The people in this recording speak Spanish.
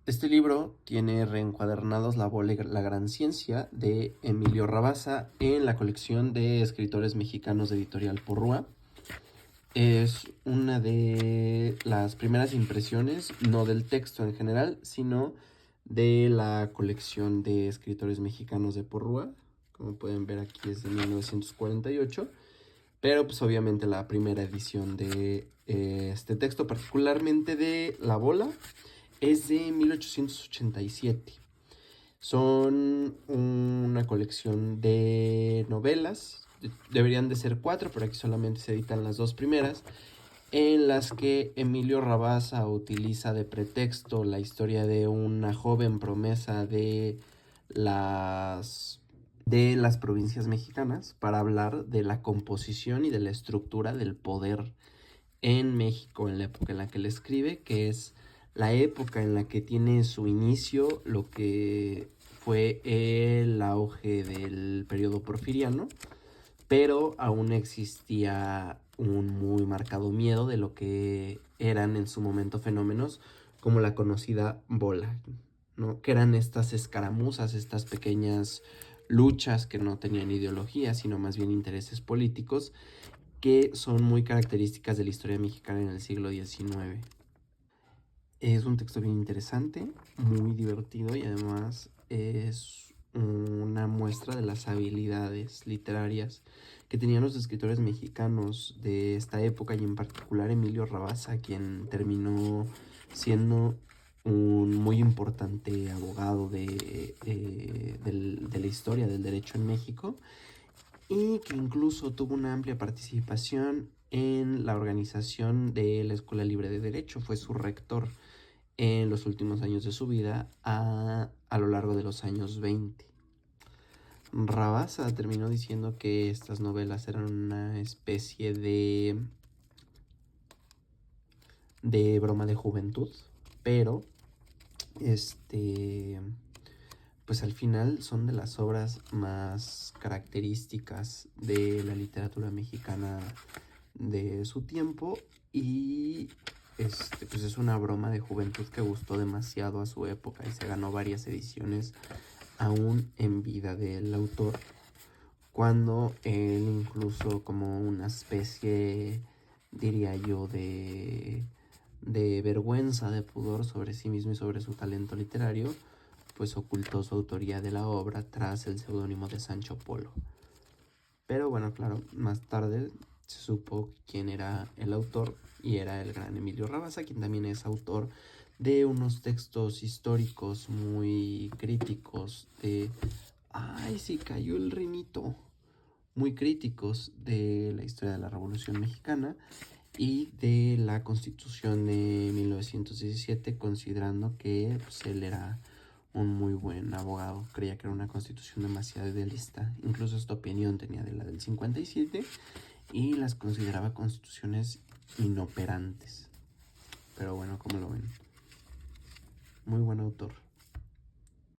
Este libro tiene reencuadernados La bola y la gran ciencia de Emilio Rabasa en la colección de escritores mexicanos de Editorial Porrúa. Es una de las primeras impresiones, no del texto en general, sino de la colección de escritores mexicanos de Porrúa. Como pueden ver, aquí es de 1948, pero pues obviamente la primera edición de este texto, particularmente de La bola, es de 1887. Son una colección de novelas, deberían de ser 4, pero aquí solamente se editan las 2 primeras, en las que Emilio Rabasa utiliza de pretexto la historia de una joven promesa las de las provincias mexicanas para hablar de la composición y de la estructura del poder en México en la época en la que él escribe, que es la época en la que tiene su inicio lo que fue el auge del periodo porfiriano, pero aún existía un muy marcado miedo de lo que eran en su momento fenómenos como la conocida bola, ¿no? Que eran estas escaramuzas, estas pequeñas luchas que no tenían ideología, sino más bien intereses políticos, que son muy características de la historia mexicana en el siglo XIX. Es un texto bien interesante, muy divertido y además es una muestra de las habilidades literarias que tenían los escritores mexicanos de esta época y en particular Emilio Rabasa, quien terminó siendo un muy importante abogado de la historia del derecho en México y que incluso tuvo una amplia participación en la organización de la Escuela Libre de Derecho, fue su rector en los últimos años de su vida a lo largo de los años 20. Rabasa terminó diciendo que estas novelas eran una especie de broma de juventud, pero pues al final son de las obras más características de la literatura mexicana de su tiempo y pues es una broma de juventud que gustó demasiado a su época y se ganó varias ediciones aún en vida del autor, cuando él incluso como una especie, diría yo, de vergüenza, de pudor sobre sí mismo y sobre su talento literario, pues ocultó su autoría de la obra tras el seudónimo de Sancho Polo. Pero bueno, claro, más tarde se supo quién era el autor y era el gran Emilio Rabasa, quien también es autor de unos textos históricos muy críticos de... ¡Ay, sí cayó el rinito! Muy críticos de la historia de la Revolución Mexicana y de la Constitución de 1917, considerando que pues, él era un muy buen abogado. Creía que era una constitución demasiado idealista. Incluso esta opinión tenía de la del 57 y las consideraba constituciones inoperantes. Pero bueno, ¿cómo lo ven? Muy buen autor.